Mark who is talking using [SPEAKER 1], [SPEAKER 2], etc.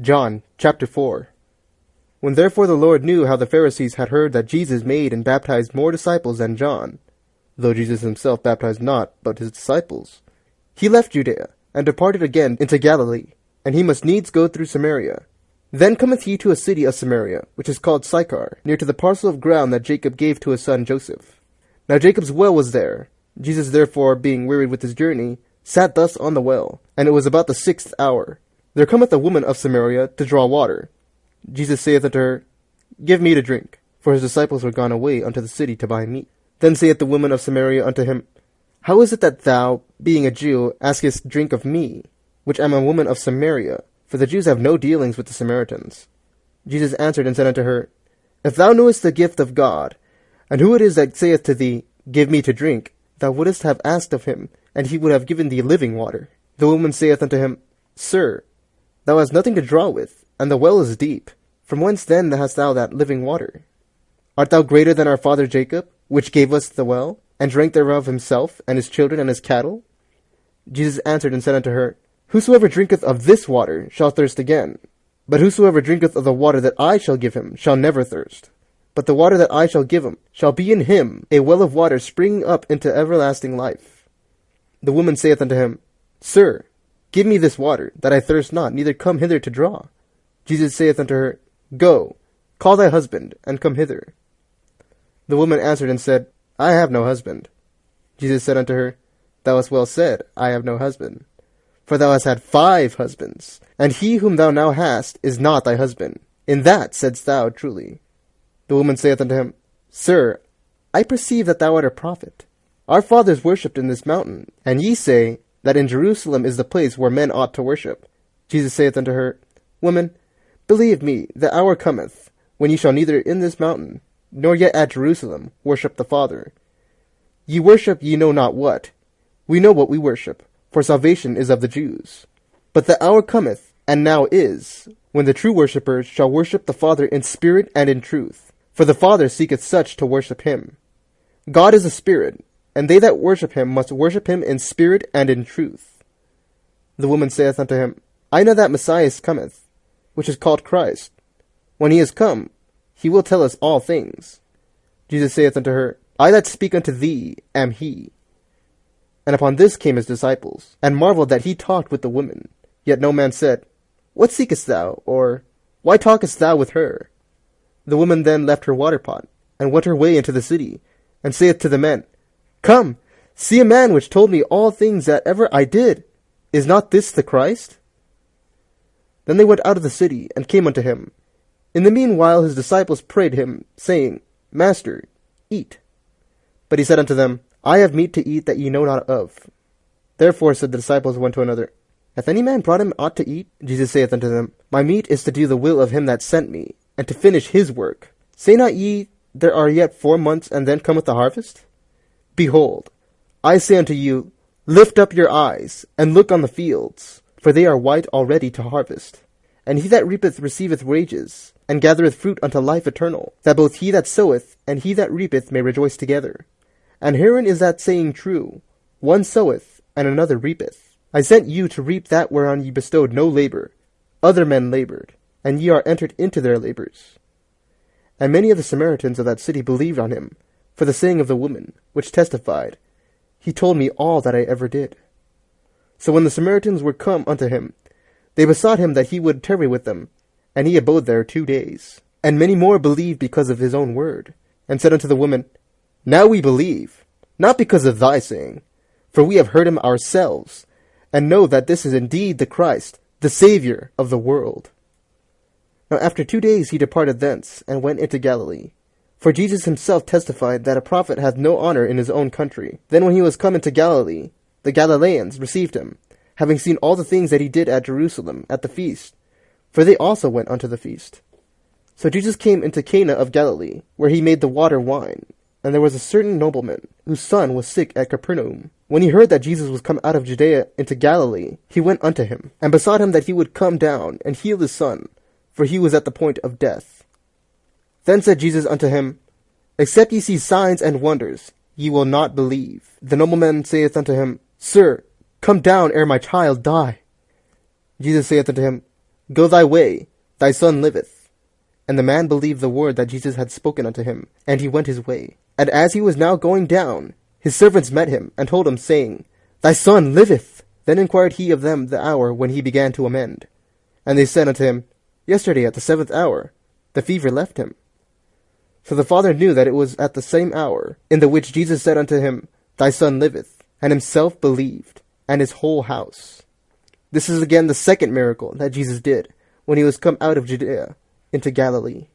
[SPEAKER 1] John chapter 4. When therefore the Lord knew how the Pharisees had heard that Jesus made and baptized more disciples than John, though Jesus himself baptized not, but his disciples, he left Judea, and departed again into Galilee, and he must needs go through Samaria. Then cometh he to a city of Samaria, which is called Sychar, near to the parcel of ground that Jacob gave to his son Joseph. Now Jacob's well was there. Jesus therefore, being wearied with his journey, sat thus on the well, and it was about the 6th hour. There cometh a woman of Samaria to draw water. Jesus saith unto her, Give me to drink. For his disciples were gone away unto the city to buy meat. Then saith the woman of Samaria unto him, How is it that thou, being a Jew, askest drink of me, which am a woman of Samaria? For the Jews have no dealings with the Samaritans. Jesus answered and said unto her, If thou knewest the gift of God, and who it is that saith to thee, Give me to drink, thou wouldest have asked of him, and he would have given thee living water. The woman saith unto him, Sir, thou hast nothing to draw with, and the well is deep. From whence then hast thou that living water? Art thou greater than our father Jacob, which gave us the well, and drank thereof himself, and his children, and his cattle? Jesus answered and said unto her, Whosoever drinketh of this water shall thirst again. But whosoever drinketh of the water that I shall give him shall never thirst. But the water that I shall give him shall be in him a well of water springing up into everlasting life. The woman saith unto him, Sir, give me this water, that I thirst not, neither come hither to draw. Jesus saith unto her, Go, call thy husband, and come hither. The woman answered and said, I have no husband. Jesus said unto her, Thou hast well said, I have no husband. For thou hast had 5 husbands, and he whom thou now hast is not thy husband. In that saidst thou truly. The woman saith unto him, Sir, I perceive that thou art a prophet. Our fathers worshipped in this mountain, and ye say that in Jerusalem is the place where men ought to worship. Jesus saith unto her, Woman, believe me, the hour cometh, when ye shall neither in this mountain, nor yet at Jerusalem, worship the Father. Ye worship ye know not what. We know what we worship, for salvation is of the Jews. But the hour cometh, and now is, when the true worshippers shall worship the Father in spirit and in truth. For the Father seeketh such to worship him. God is a spirit, and they that worship him must worship him in spirit and in truth. The woman saith unto him, I know that Messiah cometh, which is called Christ. When he is come, he will tell us all things. Jesus saith unto her, I that speak unto thee am he. And upon this came his disciples, and marveled that he talked with the woman. Yet no man said, What seekest thou? Or, Why talkest thou with her? The woman then left her water pot, and went her way into the city, and saith to the men, Come, see a man which told me all things that ever I did. Is not this the Christ? Then they went out of the city, and came unto him. In the meanwhile his disciples prayed him, saying, Master, eat. But he said unto them, I have meat to eat that ye know not of. Therefore said the disciples one to another, Hath any man brought him aught to eat? Jesus saith unto them, My meat is to do the will of him that sent me, and to finish his work. Say not ye, There are yet 4 months, and then cometh the harvest? Behold, I say unto you, Lift up your eyes, and look on the fields, for they are white already to harvest. And he that reapeth receiveth wages, and gathereth fruit unto life eternal, that both he that soweth and he that reapeth may rejoice together. And herein is that saying true, One soweth, and another reapeth. I sent you to reap that whereon ye bestowed no labor. Other men labored, and ye are entered into their labors. And many of the Samaritans of that city believed on him, for the saying of the woman, which testified, He told me all that I ever did. So when the Samaritans were come unto him, they besought him that he would tarry with them, and he abode there 2 days. And many more believed because of his own word, and said unto the woman, Now we believe, not because of thy saying, for we have heard him ourselves, and know that this is indeed the Christ, the Saviour of the world. Now after 2 days he departed thence, and went into Galilee. For Jesus himself testified that a prophet hath no honour in his own country. Then when he was come into Galilee, the Galileans received him, having seen all the things that he did at Jerusalem at the feast, for they also went unto the feast. So Jesus came into Cana of Galilee, where he made the water wine. And there was a certain nobleman, whose son was sick at Capernaum. When he heard that Jesus was come out of Judea into Galilee, he went unto him, and besought him that he would come down and heal his son, for he was at the point of death. Then said Jesus unto him, Except ye see signs and wonders, ye will not believe. The nobleman saith unto him, Sir, come down ere my child die. Jesus saith unto him, Go thy way, thy son liveth. And the man believed the word that Jesus had spoken unto him, and he went his way. And as he was now going down, his servants met him, and told him, saying, Thy son liveth. Then inquired he of them the hour when he began to amend. And they said unto him, Yesterday at the 7th hour, the fever left him. So the father knew that it was at the same hour, in the which Jesus said unto him, Thy son liveth, and himself believed, and his whole house. This is again the second miracle that Jesus did, when he was come out of Judea into Galilee.